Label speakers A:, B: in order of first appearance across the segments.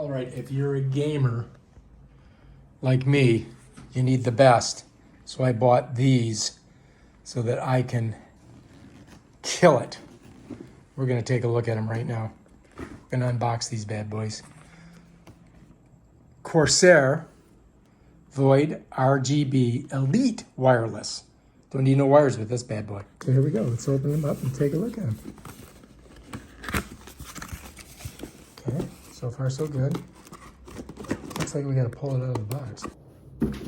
A: All right, if you're a gamer like me, you need the best. So I bought these so that I can kill it. We're gonna take a look at them right now. We're gonna unbox these bad boys. Corsair Void RGB Elite Wireless. Don't need no wires with this bad boy. So here we go. Let's open them up and take a look at them. Okay, so far so good. Looks like we gotta pull it out of the box. All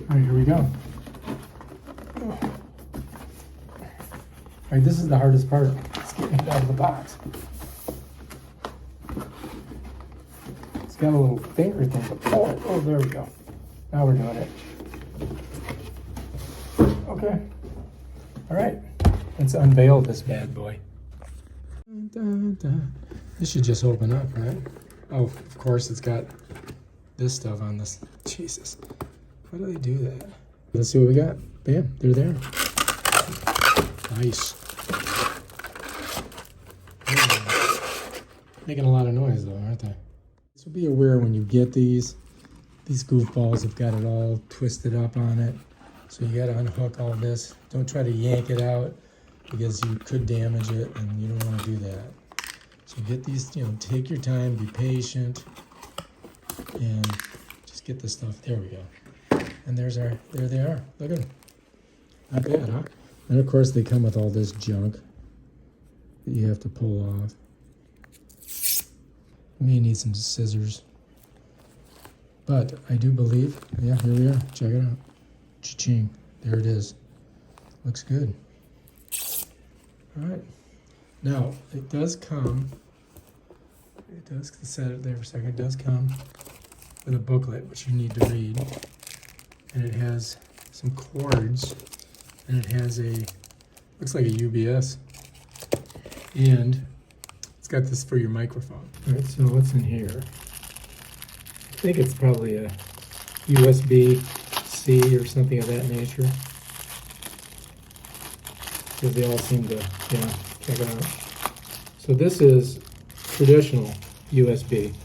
A: right, here we go. All right, this is the hardest part. It's getting it out of the box. It's got a little finger thing to pull it. Oh, there we go. Now we're doing it. Okay. All right. Let's unveil this bad boy. Dun, dun, dun. This should just open up, right? Oh, of course, it's got this stuff on this. Jesus. How do they do that? Let's see what we got. Bam, they're there. Nice. Making a lot of noise, though, aren't they? So be aware when you get these goofballs have got it all twisted up on it. So you got to unhook all this. Don't try to yank it out because you could damage it and you don't want to do that. So get these, take your time, be patient, and just get the stuff. There we go. And there they are. Look at them. Not bad, huh? And of course they come with all this junk that you have to pull off. You may need some scissors. But I do believe, yeah, here we are. Check it out. Cha-ching. There it is. Looks good. All right. Now, it does come, set it there for a second. It does come with a booklet, which you need to read. And it has some cords. And it has looks like a UBS. And it's got this for your microphone. All right, so what's in here? I think it's probably a USB-C or something of that nature. Because they all seem to, check it out. So this is traditional USB.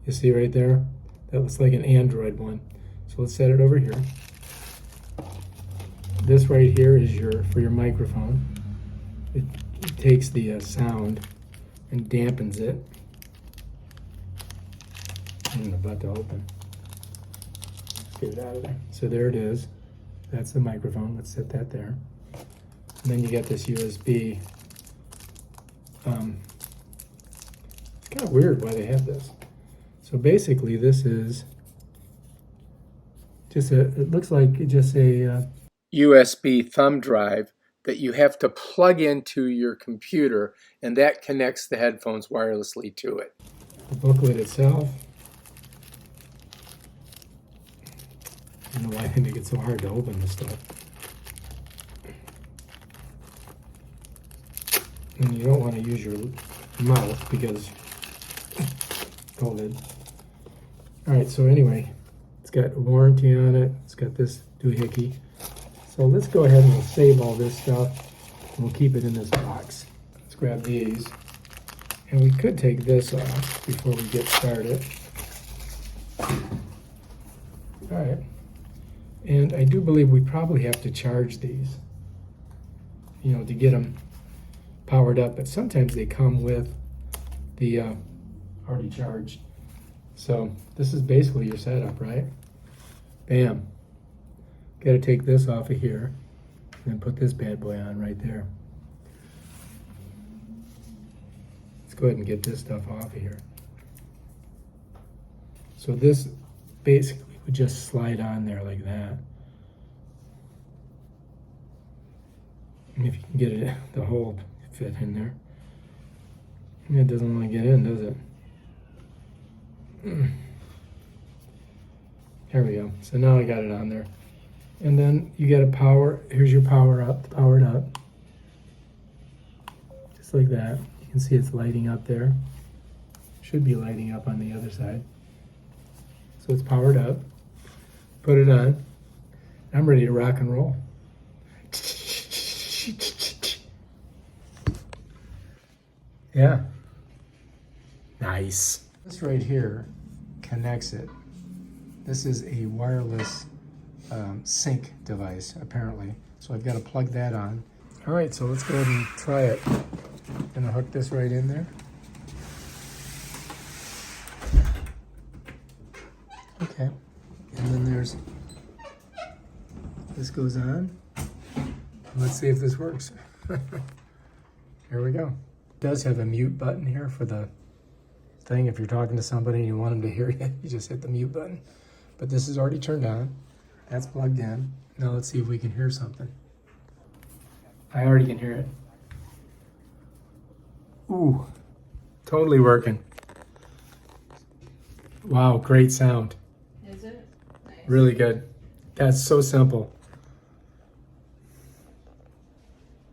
A: You see right there? That looks like an Android one. So let's set it over here. This right here is for your microphone. It takes the sound and dampens it. I'm about to open. Let's get it out of there. So there it is. That's the microphone. Let's set that there. And then you get this USB. It's kind of weird why they have this. So basically this is just it looks like just a USB thumb drive that you have to plug into your computer, and that connects the headphones wirelessly to it. The booklet itself. I don't know why they make it so hard to open this stuff. And you don't want to use your mouth because COVID. All right, so anyway, it's got a warranty on it. It's got this doohickey. So let's go ahead and we'll save all this stuff and we'll keep it in this box. Let's grab these. And we could take this off before we get started. All right. And I do believe we probably have to charge these, to get them powered up. But sometimes they come with the already charged. So this is basically your setup, right? Bam. Got to take this off of here and then put this bad boy on right there. Let's go ahead and get this stuff off of here. So this basically would just slide on there like that. And if you can get it, the hole fit in there. And it doesn't want to get in, does it? There we go. So now I got it on there. And then you got here's your power it up. Just like that. You can see it's lighting up there. Should be lighting up on the other side. So it's powered up. Put it on. I'm ready to rock and roll. Yeah. Nice. This right here connects it. This is a wireless sync device, apparently. So I've got to plug that on. All right, so let's go ahead and try it. Gonna hook this right in there. Okay, and then there's, this goes on. Let's see if this works. Here we go. It does have a mute button here for the thing. If you're talking to somebody and you want them to hear you, you just hit the mute button. But this is already turned on. That's plugged in. Now let's see if we can hear something. I already can hear it. Ooh, totally working. Wow, great sound.
B: Is it? Nice.
A: Really good. That's so simple.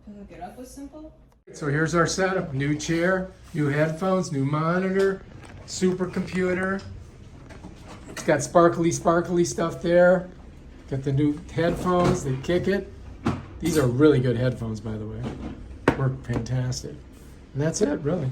B: To hook it up was simple?
A: So here's our setup. New chair, new headphones, new monitor, supercomputer. It's got sparkly stuff there. Got the new headphones, they kick it. These are really good headphones, by the way. Work fantastic. And that's it, really.